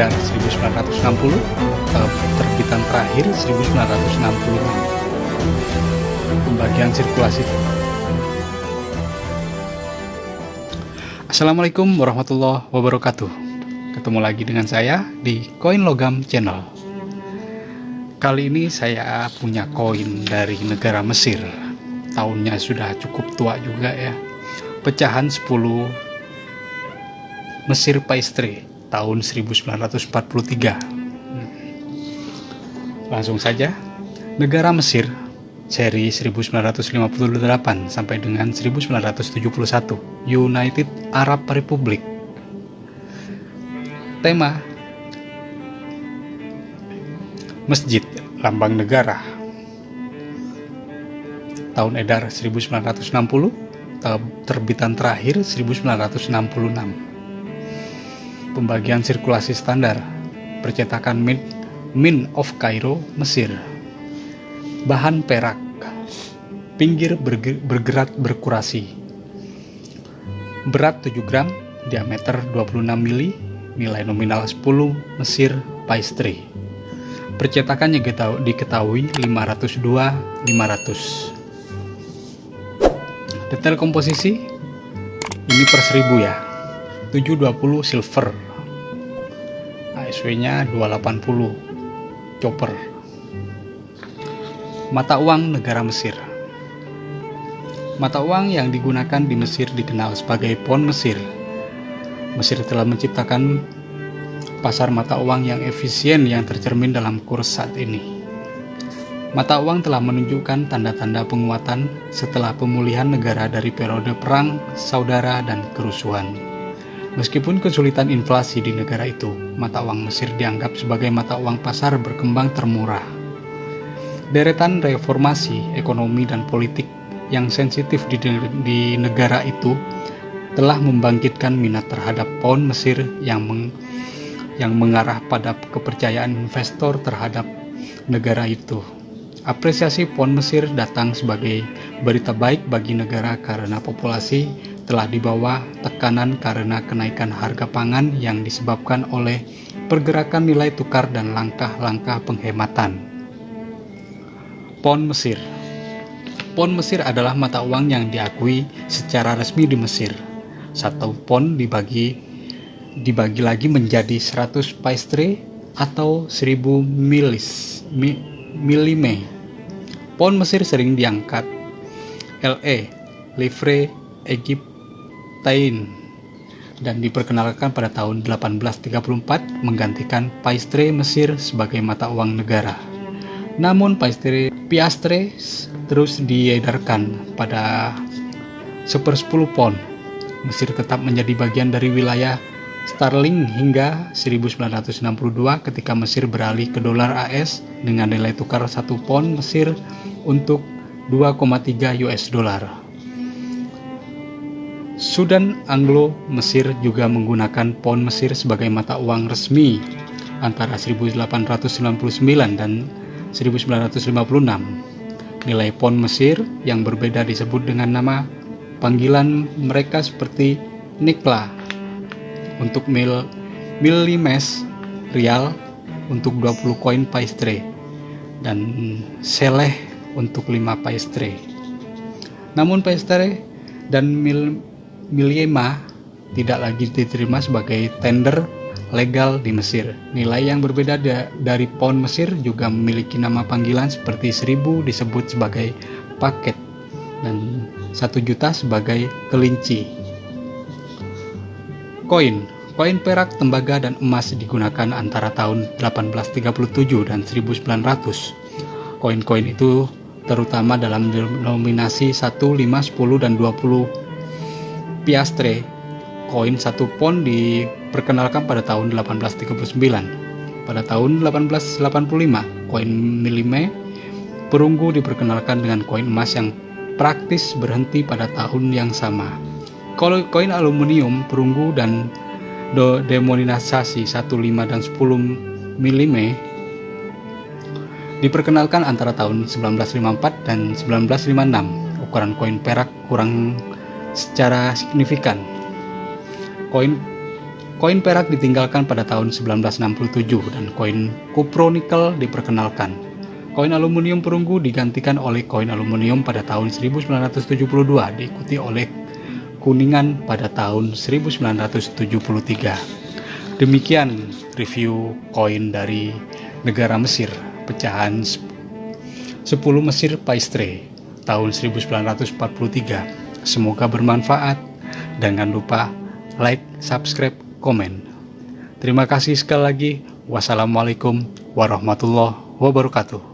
edar 1960, terbitan terakhir 1966. Pembagian sirkulasi. Assalamualaikum warahmatullahi wabarakatuh. Ketemu lagi dengan saya di Koin Logam Channel. Kali ini saya punya koin dari negara Mesir. Tahunnya sudah cukup tua juga ya. Pecahan 10 Mesir Paistre tahun 1943. Langsung saja. Negara Mesir seri 1958 sampai dengan 1971, United Arab Republic. Tema Masjid, lambang negara. Tahun edar 1960, terbitan terakhir 1966. Pembagian sirkulasi standar, percetakan Mint of Cairo, Mesir. Bahan perak, pinggir bergerak berkurasi. Berat 7 gram, diameter 26 mili, nilai nominal 10 Mesir Paistre. Percetakannya diketahui 502-500. Detail komposisi ini per 1000 ya. 720 silver, ASW-nya 280, chopper. Mata uang negara Mesir. Mata uang yang digunakan di Mesir dikenal sebagai pon Mesir. Mesir telah menciptakan pasar mata uang yang efisien yang tercermin dalam kurs saat ini. Mata uang telah menunjukkan tanda-tanda penguatan setelah pemulihan negara dari periode perang, saudara, dan kerusuhan. Meskipun kesulitan inflasi di negara itu, mata uang Mesir dianggap sebagai mata uang pasar berkembang termurah. Deretan reformasi ekonomi dan politik yang sensitif di negara itu telah membangkitkan minat terhadap pound Mesir yang mengarah pada kepercayaan investor terhadap negara itu. Apresiasi pound Mesir datang sebagai berita baik bagi negara karena populasi telah di bawah tekanan karena kenaikan harga pangan yang disebabkan oleh pergerakan nilai tukar dan langkah-langkah penghematan. Pound Mesir. Pound Mesir adalah mata uang yang diakui secara resmi di Mesir. Satu pound dibagi lagi menjadi 100 paistre atau 1000 milime. Pound Mesir sering diangkat livre Egyptien dan diperkenalkan pada tahun 1834 menggantikan paistre Mesir sebagai mata uang negara. Namun piastre terus diedarkan pada 1/10 pound. Mesir tetap menjadi bagian dari wilayah sterling hingga 1962 ketika Mesir beralih ke dolar AS dengan nilai tukar 1 pound Mesir untuk 2,3 US dollar. Sudan Anglo-Mesir juga menggunakan pound Mesir sebagai mata uang resmi antara 1899 dan 1956. Nilai pound Mesir yang berbeda disebut dengan nama panggilan mereka seperti nikla untuk milimes, rial untuk 20 koin paistre, dan seleh untuk 5 paistre. Namun paistre dan miliema tidak lagi diterima sebagai tender legal di Mesir. Nilai yang berbeda dari pound Mesir juga memiliki nama panggilan seperti 1000 disebut sebagai paket dan 1 juta sebagai kelinci. Koin perak, tembaga, dan emas digunakan antara tahun 1837 dan 1900. Koin-koin itu terutama dalam denominasi 1, 5, 10, dan 20 piastre. Koin 1 pound diperkenalkan pada tahun 1839. Pada tahun 1885, koin milime perunggu diperkenalkan dengan koin emas yang praktis berhenti pada tahun yang sama. Koin aluminium perunggu dan denominasi 1, 5, dan 10 milime diperkenalkan antara tahun 1954 dan 1956. Ukuran koin perak kurang secara signifikan. Koin Koin perak ditinggalkan pada tahun 1967 dan koin kupro nikel diperkenalkan. Koin aluminium perunggu digantikan oleh koin aluminium pada tahun 1972, diikuti oleh kuningan pada tahun 1973. Demikian review koin dari negara Mesir, pecahan 10 Mesir Paistre tahun 1943. Semoga bermanfaat. Jangan lupa like, subscribe, komen. Terima kasih sekali lagi. Wassalamualaikum warahmatullahi wabarakatuh.